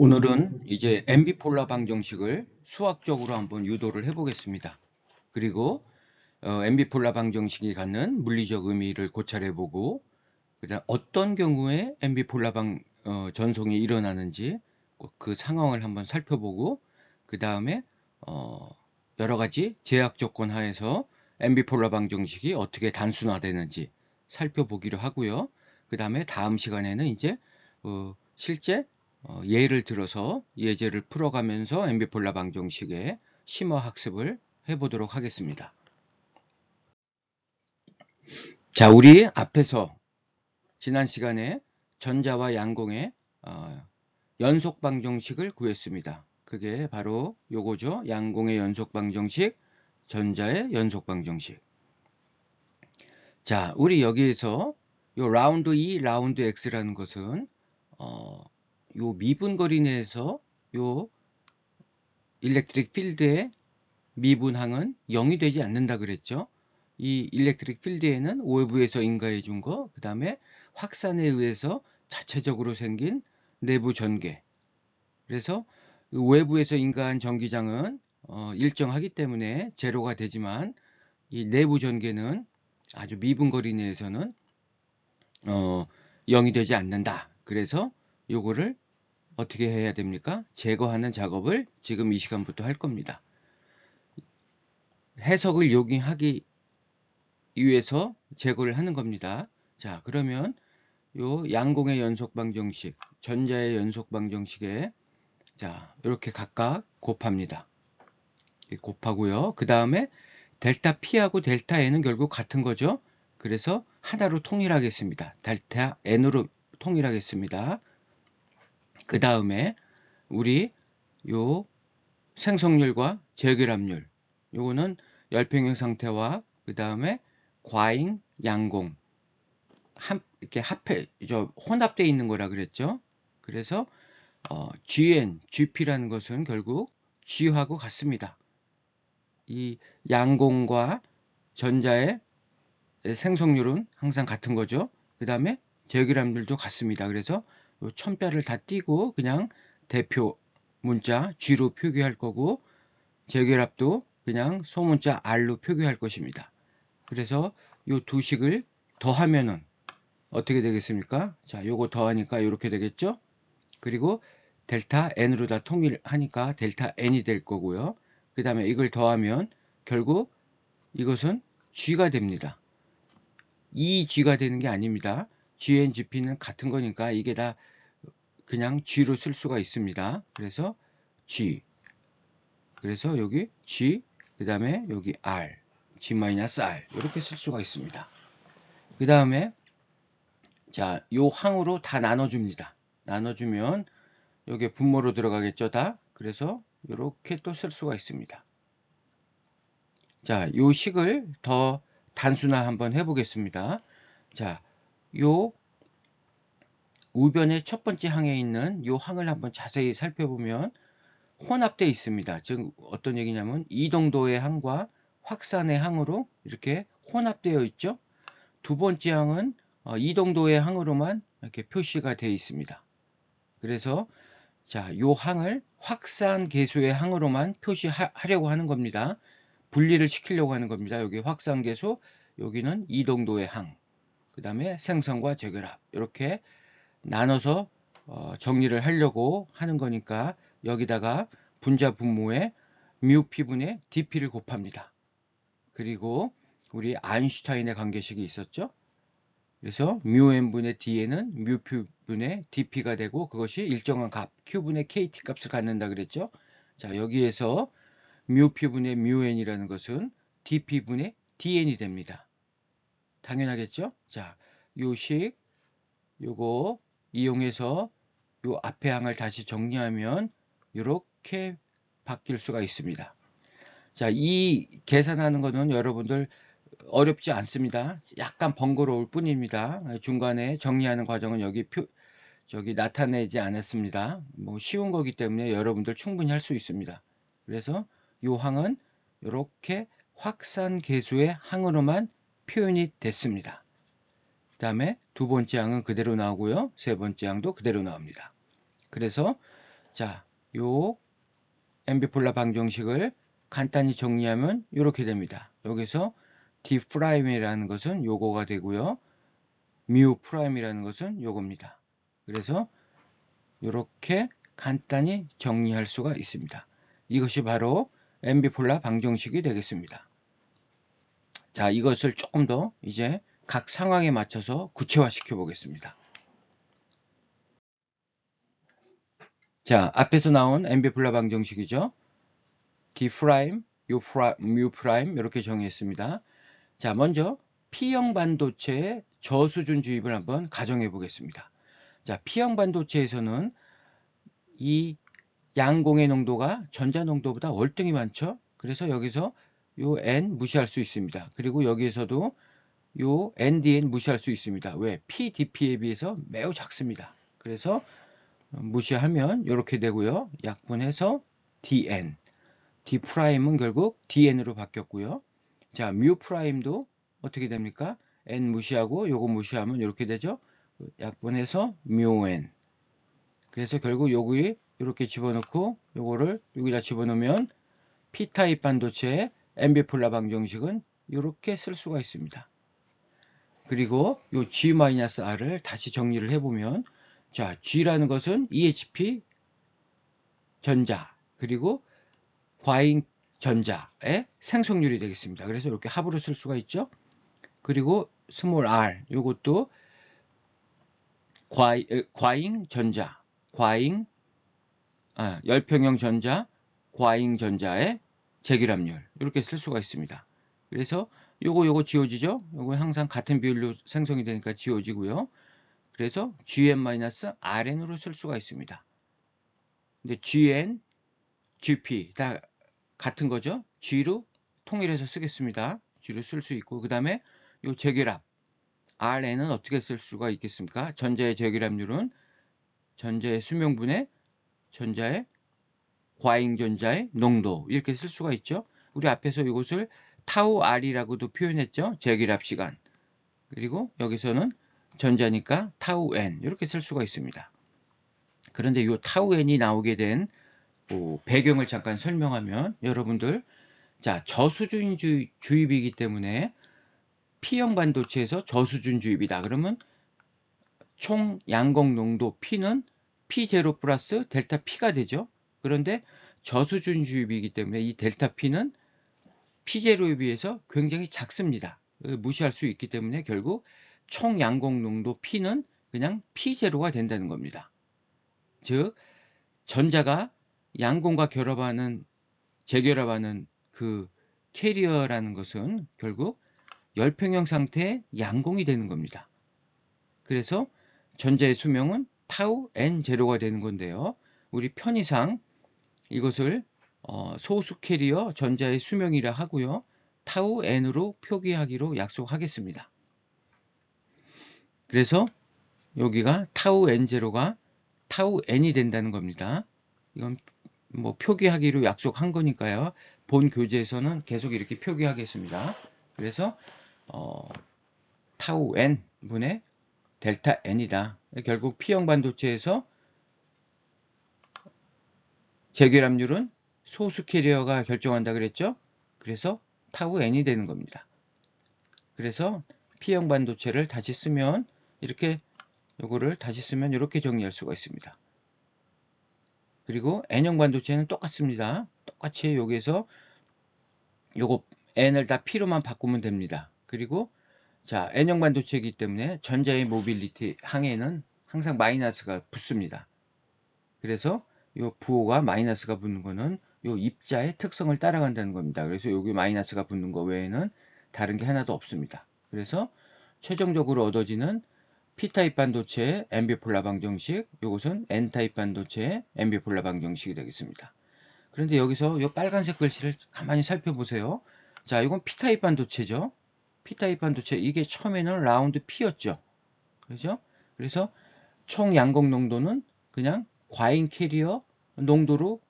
오늘은 이제 앰비폴라 방정식을 수학적으로 한번 유도를 해보겠습니다. 그리고 앰비폴라 방정식이 갖는 물리적 의미를 고찰해보고, 그다음 어떤 경우에 앰비폴라 전송이 일어나는지 그 상황을 한번 살펴보고, 그 다음에 여러 가지 제약 조건 하에서 앰비폴라 방정식이 어떻게 단순화되는지 살펴보기로 하고요. 그 다음에 다음 시간에는 이제 실제 예를 들어서 예제를 풀어가면서 앰비폴라 방정식의 심화 학습을 해보도록 하겠습니다. 자, 우리 앞에서 지난 시간에 전자와 양공의 연속 방정식을 구했습니다. 그게 바로 요거죠. 양공의 연속 방정식, 전자의 연속 방정식. 자, 우리 여기에서 요 라운드 E, 라운드 X라는 것은 요 미분거리 내에서 요 일렉트릭 필드의 미분항은 0이 되지 않는다 그랬죠. 이 일렉트릭 필드에는 외부에서 인가해 준 거, 그 다음에 확산에 의해서 자체적으로 생긴 내부 전개. 그래서 외부에서 인가한 전기장은 일정하기 때문에 제로가 되지만 이 내부 전개는 아주 미분거리 내에서는 0이 되지 않는다. 그래서 요거를 어떻게 해야 됩니까? 제거하는 작업을 지금 이 시간부터 할 겁니다. 해석을 요기하기 위해서 제거를 하는 겁니다. 자, 그러면 요 양공의 연속 방정식, 전자의 연속 방정식에 자, 이렇게 각각 곱합니다. 곱하고요. 그 다음에 델타 P하고 델타 N은 결국 같은 거죠. 그래서 하나로 통일하겠습니다. 델타 N으로 통일하겠습니다. 그 다음에 우리 요 생성률과 재결합률, 요거는 열평형 상태와 그 다음에 과잉, 양공 이렇게 혼합되어 있는 거라 그랬죠. 그래서 GN, GP라는 것은 결국 G하고 같습니다. 이 양공과 전자의 생성률은 항상 같은 거죠. 그 다음에 재결합률도 같습니다. 그래서 요 첨자를 다 띄고 그냥 대표 문자 G로 표기할 거고, 재결합도 그냥 소문자 R로 표기할 것입니다. 그래서 요 두 식을 더하면은 어떻게 되겠습니까? 자, 요거 더하니까 이렇게 되겠죠? 그리고 델타 N으로 다 통일하니까 델타 N이 될 거고요. 그 다음에 이걸 더하면 결국 이것은 G가 됩니다. 이 G가 되는 게 아닙니다. GN, GP는 같은 거니까 이게 다 그냥 G로 쓸 수가 있습니다. 그래서 G. 그래서 여기 G, 그 다음에 여기 R, G-R 이렇게 쓸 수가 있습니다. 그 다음에 자, 요 항으로 다 나눠줍니다. 나눠주면 여기에 분모로 들어가겠죠, 다. 그래서 이렇게 또 쓸 수가 있습니다. 자, 요 식을 더 단순화 한번 해보겠습니다. 자, 요 우변의 첫 번째 항에 있는 요 항을 한번 자세히 살펴보면 혼합되어 있습니다. 즉 어떤 얘기냐면 이동도의 항과 확산의 항으로 이렇게 혼합되어 있죠. 두 번째 항은 이동도의 항으로만 이렇게 표시가 되어 있습니다. 그래서 자, 요 항을 확산 계수의 항으로만 표시하려고 하는 겁니다. 분리를 시키려고 하는 겁니다. 여기 확산 계수, 여기는 이동도의 항, 그 다음에 생성과 재결합 이렇게 나눠서 정리를 하려고 하는 거니까 여기다가 분자 분모에 뮤 P분의 dP를 곱합니다. 그리고 우리 아인슈타인의 관계식이 있었죠. 그래서 뮤n분의 dn은 뮤 P분의 dP가 되고 그것이 일정한 값 Q분의 KT 값을 갖는다 그랬죠. 자, 여기에서 뮤 P분의 뮤n이라는 것은 dP분의 dn이 됩니다. 당연하겠죠. 자, 요식 요거 이용해서 요 앞에 항을 다시 정리하면 이렇게 바뀔 수가 있습니다. 자, 이 계산하는 거는 여러분들 어렵지 않습니다. 약간 번거로울 뿐입니다. 중간에 정리하는 과정은 저기 나타내지 않았습니다. 뭐 쉬운 거기 때문에 여러분들 충분히 할 수 있습니다. 그래서 요 항은 이렇게 확산 계수의 항으로만 표현이 됐습니다. 그 다음에 두 번째 항은 그대로 나오고요. 세 번째 항도 그대로 나옵니다. 그래서 자, 요 앰비폴라 방정식을 간단히 정리하면 이렇게 됩니다. 여기서 d 프라임이라는 것은 요거가 되고요. 뮤 프라임이라는 것은 요겁니다. 그래서 이렇게 간단히 정리할 수가 있습니다. 이것이 바로 앰비폴라 방정식이 되겠습니다. 자, 이것을 조금 더 이제 각 상황에 맞춰서 구체화 시켜 보겠습니다. 자, 앞에서 나온 앰비폴라 방정식이죠. d 프라임, 뮤 프라임 이렇게 정의했습니다. 자, 먼저 P형 반도체의 저수준 주입을 한번 가정해 보겠습니다. 자, P형 반도체에서는 이 양공의 농도가 전자 농도보다 월등히 많죠. 그래서 여기서 요 N 무시할 수 있습니다. 그리고 여기에서도 요 NDN 무시할 수 있습니다. 왜? PDP에 비해서 매우 작습니다. 그래서 무시하면 이렇게 되고요. 약분해서 DN. D 프라임은 결국 DN으로 바뀌었고요. 자, 뮤 프라임도 어떻게 됩니까? N 무시하고 요거 무시하면 이렇게 되죠. 약분해서 뮤 N. 그래서 결국 여기 이렇게 집어넣고 요거를 여기다 집어넣으면 P타입 반도체의 앰비폴라 방정식은 이렇게 쓸 수가 있습니다. 그리고 요 G-R을 다시 정리를 해보면, 자, G라는 것은 EHP 전자 그리고 과잉 전자의 생성률이 되겠습니다. 그래서 이렇게 합으로 쓸 수가 있죠. 그리고 스몰 r 요것도 과잉 전자, 열평형 전자, 과잉 전자의 제기압률 이렇게 쓸 수가 있습니다. 그래서 요거 지워지죠. 요거 항상 같은 비율로 생성이 되니까 지워지고요. 그래서 Gn-Rn으로 쓸 수가 있습니다. 근데 Gn, Gp 다 같은 거죠. G로 통일해서 쓰겠습니다. G로 쓸 수 있고, 그 다음에 요 제결합 Rn은 어떻게 쓸 수가 있겠습니까? 전자의 제결합률은 전자의 수명분의 전자의 과잉 전자의 농도 이렇게 쓸 수가 있죠. 우리 앞에서 이것을 타우 R이라고도 표현했죠. 제결합 시간. 그리고 여기서는 전자니까 타우 N 이렇게 쓸 수가 있습니다. 그런데 이 타우 N이 나오게 된 배경을 잠깐 설명하면, 여러분들, 자, 저수준 주입이기 때문에 P형 반도체에서 저수준 주입이다. 그러면 총 양곡 농도 P는 P0 플러스 델타 P가 되죠. 그런데 저수준 주입이기 때문에 이 델타 P는 P0에 비해서 굉장히 작습니다. 무시할 수 있기 때문에 결국 총 양곡 농도 P는 그냥 P0가 된다는 겁니다. 즉, 전자가 양공과 재결합하는 그 캐리어라는 것은 결국 열평형 상태의 양공이 되는 겁니다. 그래서 전자의 수명은 타우 N0가 되는 건데요. 우리 편의상 이것을 소수 캐리어 전자의 수명이라 하고요. 타우 N으로 표기하기로 약속하겠습니다. 그래서 여기가 타우 N0가 타우 N이 된다는 겁니다. 이건 뭐 표기하기로 약속한 거니까요. 본 교재에서는 계속 이렇게 표기하겠습니다. 그래서 타우 N 분의 델타 N이다. 결국 P형 반도체에서 제결합률은 소수 캐리어가 결정한다 그랬죠. 그래서 타우 N이 되는 겁니다. 그래서 P형 반도체를 다시 쓰면 이렇게, 요거를 다시 쓰면 이렇게 정리할 수가 있습니다. 그리고 N형 반도체는 똑같습니다. 똑같이 여기에서 요거 N을 다 P로만 바꾸면 됩니다. 그리고 자, N형 반도체이기 때문에 전자의 모빌리티 항에는 항상 마이너스가 붙습니다. 그래서 요 부호가 마이너스가 붙는 거는 요 입자의 특성을 따라간다는 겁니다. 그래서 여기 마이너스가 붙는 거 외에는 다른 게 하나도 없습니다. 그래서 최종적으로 얻어지는 P타입 반도체의 앰비폴라 방정식, 요것은 N타입 반도체의 앰비폴라 방정식이 되겠습니다. 그런데 여기서 요 빨간색 글씨를 가만히 살펴보세요. 자, 이건 P타입 반도체죠. P타입 반도체, 이게 처음에는 라운드 P였죠. 그렇죠? 그래서 총 양곡 농도는 그냥 과잉 캐리어 농도로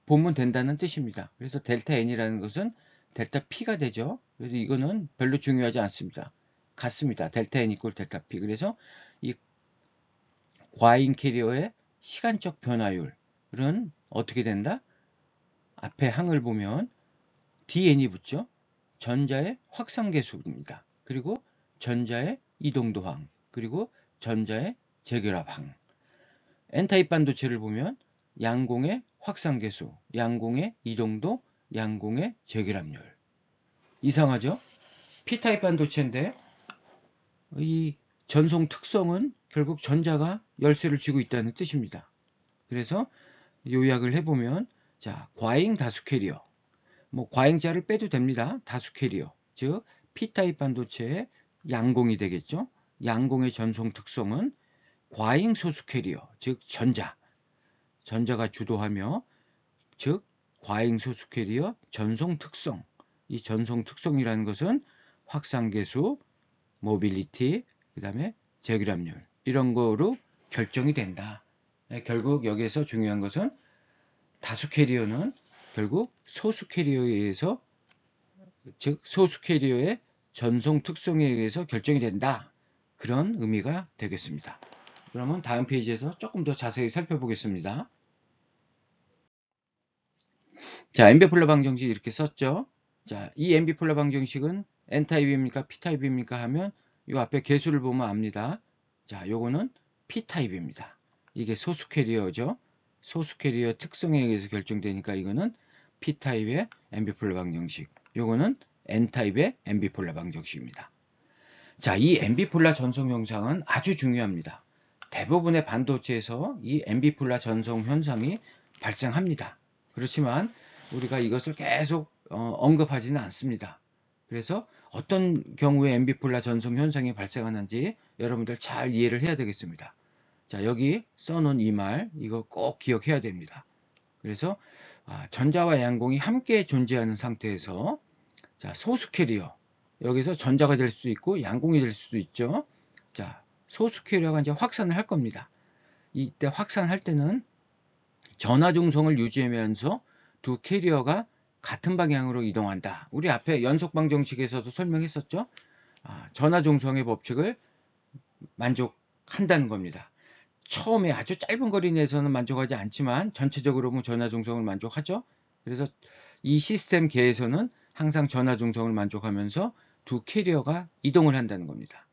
보면 된다는 뜻입니다. 그래서 델타 N이라는 것은 델타 P가 되죠. 그래서 이거는 별로 중요하지 않습니다. 같습니다. 델타 N 이퀄 델타 P. 그래서 이 과잉 캐리어의 시간적 변화율, 어떻게 된다? 앞에 항을 보면 dn이 붙죠. 전자의 확산계수입니다. 그리고 전자의 이동도항, 그리고 전자의 재결합항. N타입 반도체를 보면 양공의 확산계수, 양공의 이동도, 양공의 재결합률. 이상하죠? P타입 반도체인데 이 전송 특성은 결국 전자가 열쇠를 쥐고 있다는 뜻입니다. 그래서 요약을 해보면, 자, 과잉 다수 캐리어, 뭐 과잉자를 빼도 됩니다. 다수 캐리어, 즉 P타입 반도체의 양공이 되겠죠. 양공의 전송 특성은 과잉 소수 캐리어, 즉 전자가 주도하며, 즉 과잉 소수 캐리어 전송 특성. 이 전송 특성이라는 것은 확산계수, 모빌리티, 그 다음에 재결합률, 이런 거로 결정이 된다. 결국 여기에서 중요한 것은 다수 캐리어는 결국 소수 캐리어에 의해서, 즉 소수 캐리어의 전송 특성에 의해서 결정이 된다. 그런 의미가 되겠습니다. 그러면 다음 페이지에서 조금 더 자세히 살펴보겠습니다. 자, 엠비폴라 방정식 이렇게 썼죠. 자, 이 엠비폴라 방정식은 N타입입니까? P타입입니까? 하면 이 앞에 개수를 보면 압니다. 자, 요거는 P타입입니다. 이게 소수 캐리어죠. 소수 캐리어 특성에 의해서 결정되니까 이거는 P타입의 엠비폴라 방정식. 요거는 N타입의 엠비폴라 방정식입니다. 자, 이 엠비폴라 전송 현상은 아주 중요합니다. 대부분의 반도체에서 이 엠비폴라 전송 현상이 발생합니다. 그렇지만 우리가 이것을 계속 언급하지는 않습니다. 그래서 어떤 경우에 엠비폴라 전송 현상이 발생하는지 여러분들 잘 이해를 해야 되겠습니다. 자, 여기 써놓은 이 말, 이거 꼭 기억해야 됩니다. 그래서 전자와 양공이 함께 존재하는 상태에서, 자, 소수 캐리어, 여기서 전자가 될 수도 있고 양공이 될 수도 있죠. 자, 소수 캐리어가 이제 확산을 할 겁니다. 이때 확산할 때는 전하 중성을 유지하면서 두 캐리어가 같은 방향으로 이동한다. 우리 앞에 연속 방정식에서도 설명했었죠. 전하 중성의 법칙을 만족한다는 겁니다. 처음에 아주 짧은 거리 내에서는 만족하지 않지만 전체적으로 보면 전하 중성을 만족하죠. 그래서 이 시스템 계에서는 항상 전하 중성을 만족하면서 두 캐리어가 이동을 한다는 겁니다.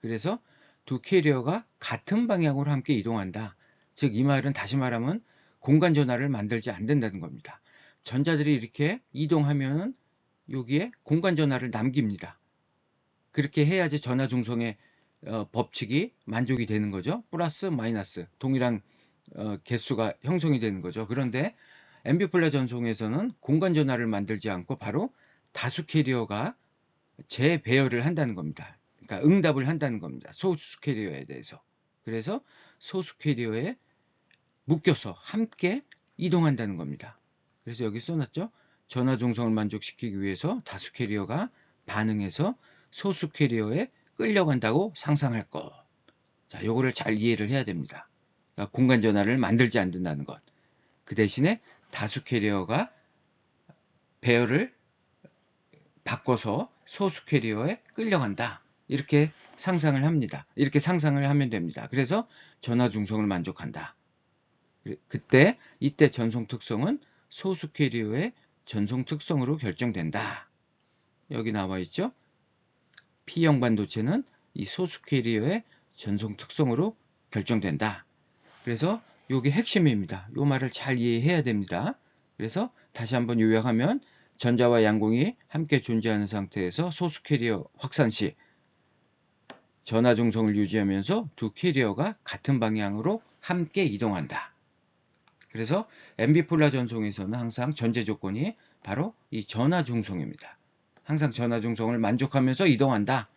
그래서 두 캐리어가 같은 방향으로 함께 이동한다. 즉 이 말은 다시 말하면 공간 전하를 만들지 않는다는 겁니다. 전자들이 이렇게 이동하면 여기에 공간 전하를 남깁니다. 그렇게 해야지 전하 중성의 법칙이 만족이 되는 거죠. 플러스 마이너스 동일한 개수가 형성이 되는 거죠. 그런데 엠비폴라 전송에서는 공간 전하를 만들지 않고 바로 다수 캐리어가 재배열을 한다는 겁니다. 그러니까 응답을 한다는 겁니다. 소수 캐리어에 대해서. 그래서 소수 캐리어에 묶여서 함께 이동한다는 겁니다. 그래서 여기 써놨죠. 전하 중성을 만족시키기 위해서 다수 캐리어가 반응해서 소수 캐리어에 끌려간다고 상상할 것. 자, 요거를 잘 이해를 해야 됩니다. 그러니까 공간 전하를 만들지 않는다는 것. 그 대신에 다수 캐리어가 배열을 바꿔서 소수 캐리어에 끌려간다. 이렇게 상상을 합니다. 이렇게 상상을 하면 됩니다. 그래서 전하 중성을 만족한다. 이때 전송 특성은 소수 캐리어의 전송 특성으로 결정된다. 여기 나와 있죠. P형 반도체는 이 소수 캐리어의 전송 특성으로 결정된다. 그래서 이게 핵심입니다. 이 말을 잘 이해해야 됩니다. 그래서 다시 한번 요약하면 전자와 양공이 함께 존재하는 상태에서 소수 캐리어 확산 시 전하 중성을 유지하면서 두 캐리어가 같은 방향으로 함께 이동한다. 그래서 엠비폴라 전송에서는 항상 전제 조건이 바로 이 전하 중성입니다. 항상 전하 중성을 만족하면서 이동한다.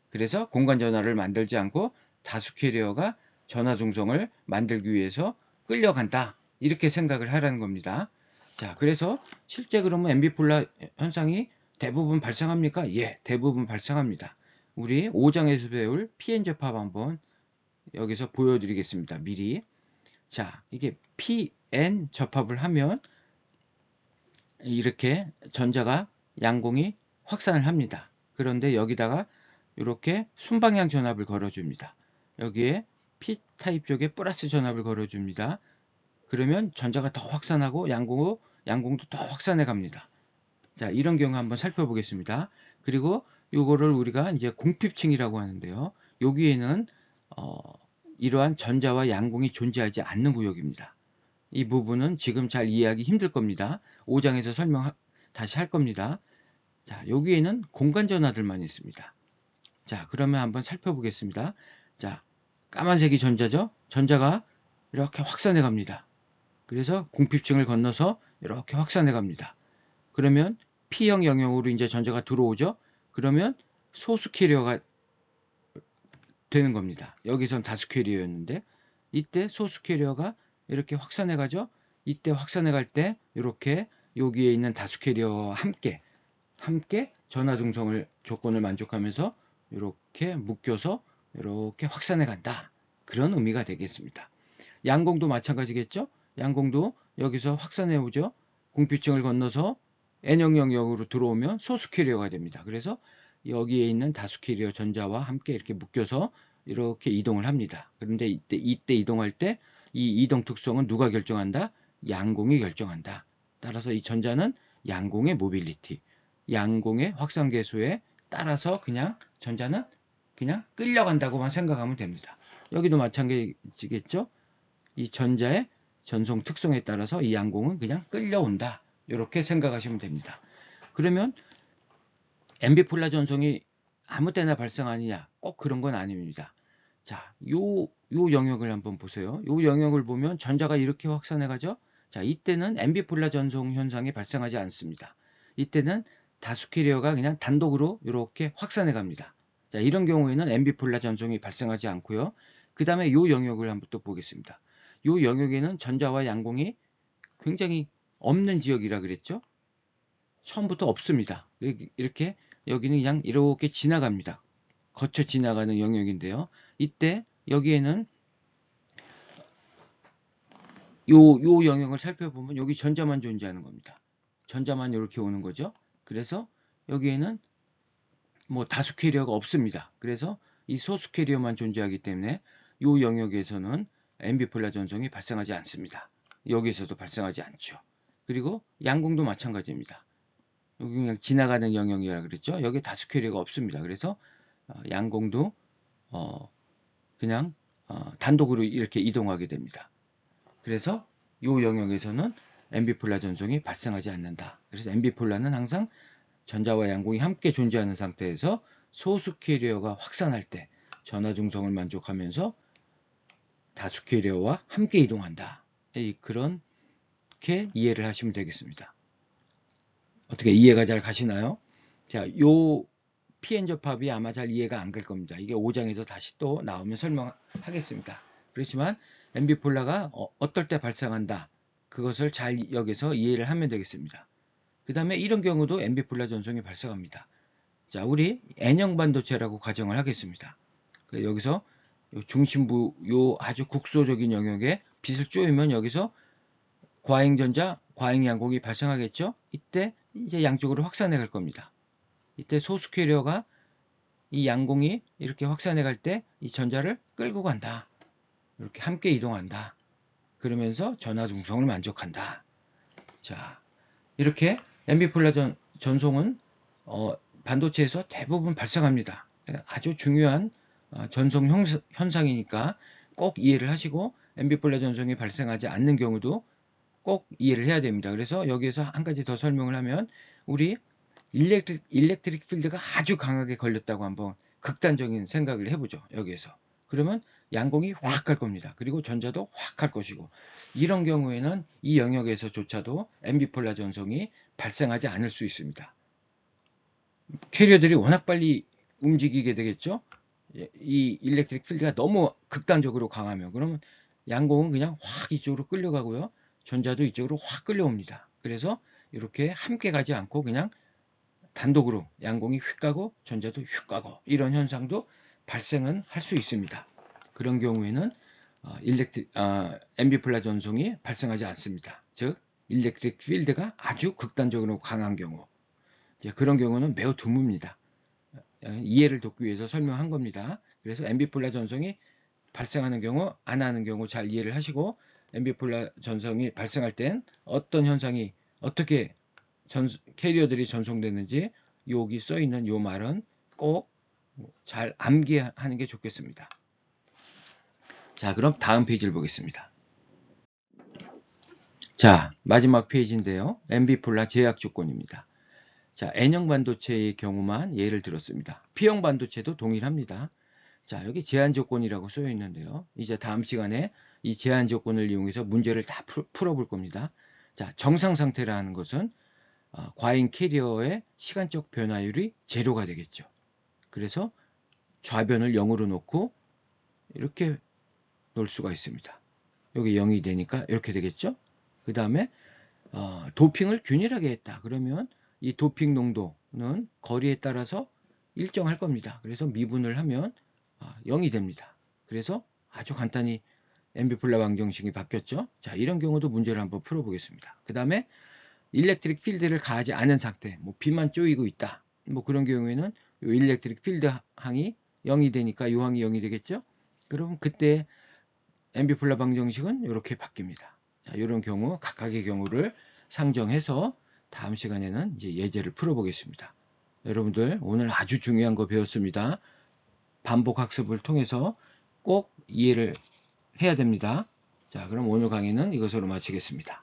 그래서 공간 전하를 만들지 않고 다수 캐리어가 전하 중성을 만들기 위해서 끌려간다. 이렇게 생각을 하라는 겁니다. 자, 그래서 실제 그러면 엠비폴라 현상이 대부분 발생합니까? 예, 대부분 발생합니다. 우리 5장에서 배울 PN 접합 한번 여기서 보여드리겠습니다. 미리. 자, 이게 PN 접합을 하면 이렇게 전자가 양공이 확산을 합니다. 그런데 여기다가 이렇게 순방향 전압을 걸어줍니다. 여기에 P타입 쪽에 플러스 전압을 걸어줍니다. 그러면 전자가 더 확산하고 양공도 더 확산해 갑니다. 자, 이런 경우 한번 살펴보겠습니다. 그리고 요거를 우리가 이제 공핍층이라고 하는데요. 여기에는 이러한 전자와 양공이 존재하지 않는 구역입니다. 이 부분은 지금 잘 이해하기 힘들 겁니다. 5장에서 다시 할 겁니다. 자, 여기에는 공간 전하들만 있습니다. 자, 그러면 한번 살펴보겠습니다. 자, 까만색이 전자죠? 전자가 이렇게 확산해 갑니다. 그래서 공핍층을 건너서 이렇게 확산해 갑니다. 그러면 P형 영역으로 이제 전자가 들어오죠? 그러면 소수 캐리어가 되는 겁니다. 여기선 다수 캐리어였는데, 이때 소수 캐리어가 이렇게 확산해 가죠? 이때 확산해 갈 때, 이렇게 여기에 있는 다수 캐리어와 함께 전하 중성을 조건을 만족하면서 이렇게 묶여서 이렇게 확산해 간다. 그런 의미가 되겠습니다. 양공도 마찬가지겠죠? 양공도 여기서 확산해 오죠? 공핍층을 건너서 N형 영역으로 들어오면 소수 캐리어가 됩니다. 그래서 여기에 있는 다수 캐리어 전자와 함께 이렇게 묶여서 이렇게 이동을 합니다. 그런데 이때 이동할 때 이 이동 특성은 누가 결정한다? 양공이 결정한다. 따라서 이 전자는 양공의 모빌리티, 양공의 확산계수에 따라서 그냥 전자는 그냥 끌려간다고만 생각하면 됩니다. 여기도 마찬가지겠죠? 이 전자의 전송 특성에 따라서 이 양공은 그냥 끌려온다. 이렇게 생각하시면 됩니다. 그러면 엠비폴라 전송이 아무 때나 발생하느냐? 꼭 그런 건 아닙니다. 자, 요 영역을 한번 보세요. 요 영역을 보면 전자가 이렇게 확산해 가죠? 자, 이때는 엠비폴라 전송 현상이 발생하지 않습니다. 이때는 다수 캐리어가 그냥 단독으로 이렇게 확산해 갑니다. 자, 이런 경우에는 엠비폴라 전송이 발생하지 않고요. 그 다음에 요 영역을 한번 또 보겠습니다. 요 영역에는 전자와 양공이 굉장히 없는 지역이라 그랬죠? 처음부터 없습니다. 이렇게 여기는 그냥 이렇게 지나갑니다. 거쳐 지나가는 영역인데요. 이때 여기에는 요 영역을 살펴보면 여기 전자만 존재하는 겁니다. 전자만 이렇게 오는 거죠. 그래서 여기에는 뭐 다수 캐리어가 없습니다. 그래서 이 소수 캐리어만 존재하기 때문에 요 영역에서는 엠비폴라 전송이 발생하지 않습니다. 여기에서도 발생하지 않죠. 그리고 양공도 마찬가지입니다. 여기 그냥 지나가는 영역이라 그랬죠. 여기 다수 캐리어가 없습니다. 그래서 양공도 그냥 단독으로 이렇게 이동하게 됩니다. 그래서 이 영역에서는 엠비폴라 전송이 발생하지 않는다. 그래서 엠비폴라는 항상 전자와 양공이 함께 존재하는 상태에서 소수 캐리어가 확산할 때 전하 중성을 만족하면서 다수 캐리어와 함께 이동한다. 그렇게 이해를 하시면 되겠습니다. 어떻게 이해가 잘 가시나요? 자, 요 PN 접합이 아마 잘 이해가 안 갈 겁니다. 이게 5장에서 다시 또 나오면 설명하겠습니다. 그렇지만 엠비폴라가 어떨 때 발생한다. 그것을 잘 여기서 이해를 하면 되겠습니다. 그 다음에 이런 경우도 엠비폴라 전송이 발생합니다. 자, 우리 N형 반도체라고 가정을 하겠습니다. 여기서 중심부 요 아주 국소적인 영역에 빛을 쪼이면 여기서 과잉전자, 과잉양공이 발생하겠죠? 이때 이제 양쪽으로 확산해 갈 겁니다. 이때 소수 캐리어가 이 양공이 이렇게 확산해 갈 때 이 전자를 끌고 간다. 이렇게 함께 이동한다. 그러면서 전하 중성을 만족한다. 자, 이렇게 엠비폴라 전송은 반도체에서 대부분 발생합니다. 아주 중요한 전송 현상이니까 꼭 이해를 하시고 엠비폴라 전송이 발생하지 않는 경우도 꼭 이해를 해야 됩니다. 그래서 여기에서 한 가지 더 설명을 하면 우리 일렉트릭 필드가 아주 강하게 걸렸다고 한번 극단적인 생각을 해보죠. 여기에서. 그러면 양공이 확 갈 겁니다. 그리고 전자도 확 갈 것이고 이런 경우에는 이 영역에서조차도 엠비폴라 전송이 발생하지 않을 수 있습니다. 캐리어들이 워낙 빨리 움직이게 되겠죠. 이 일렉트릭 필드가 너무 극단적으로 강하면 그러면 양공은 그냥 확 이쪽으로 끌려가고요. 전자도 이쪽으로 확 끌려옵니다. 그래서 이렇게 함께 가지 않고 그냥 단독으로 양공이 휙 가고 전자도 휙 가고 이런 현상도 발생은 할 수 있습니다. 그런 경우에는 엠비폴라 전송이 발생하지 않습니다. 즉 일렉트릭 필드가 아주 극단적으로 강한 경우 그런 경우는 매우 드뭅니다. 이해를 돕기 위해서 설명한 겁니다. 그래서 엠비폴라 전송이 발생하는 경우, 안 하는 경우 잘 이해를 하시고 MB폴라 전송이 발생할 땐 어떤 현상이 어떻게 캐리어들이 전송되는지 여기 써 있는 요 말은 꼭 잘 암기하는 게 좋겠습니다. 자, 그럼 다음 페이지를 보겠습니다. 자, 마지막 페이지인데요. MB폴라 제약 조건입니다. 자, N형 반도체의 경우만 예를 들었습니다. P형 반도체도 동일합니다. 자, 여기 제한 조건이라고 써 있는데요. 이제 다음 시간에 이 제한 조건을 이용해서 문제를 다 풀어볼 겁니다. 자, 정상 상태라는 것은 과잉 캐리어의 시간적 변화율이 제로가 되겠죠. 그래서 좌변을 0으로 놓고 이렇게 놓을 수가 있습니다. 여기 0이 되니까 이렇게 되겠죠. 그 다음에 도핑을 균일하게 했다. 그러면 이 도핑 농도는 거리에 따라서 일정할 겁니다. 그래서 미분을 하면 0이 됩니다. 그래서 아주 간단히 MB폴라 방정식이 바뀌었죠. 자, 이런 경우도 문제를 한번 풀어보겠습니다. 그 다음에 일렉트릭 필드를 가하지 않은 상태, 뭐 빛만 쪼이고 있다. 뭐 그런 경우에는 요 일렉트릭 필드 항이 0이 되니까 요 항이 0이 되겠죠. 그럼 그때 MB폴라 방정식은 이렇게 바뀝니다. 자, 이런 경우 각각의 경우를 상정해서 다음 시간에는 이제 예제를 풀어보겠습니다. 여러분들 오늘 아주 중요한 거 배웠습니다. 반복 학습을 통해서 꼭 이해를 해야 됩니다. 자, 그럼 오늘 강의는 이것으로 마치겠습니다.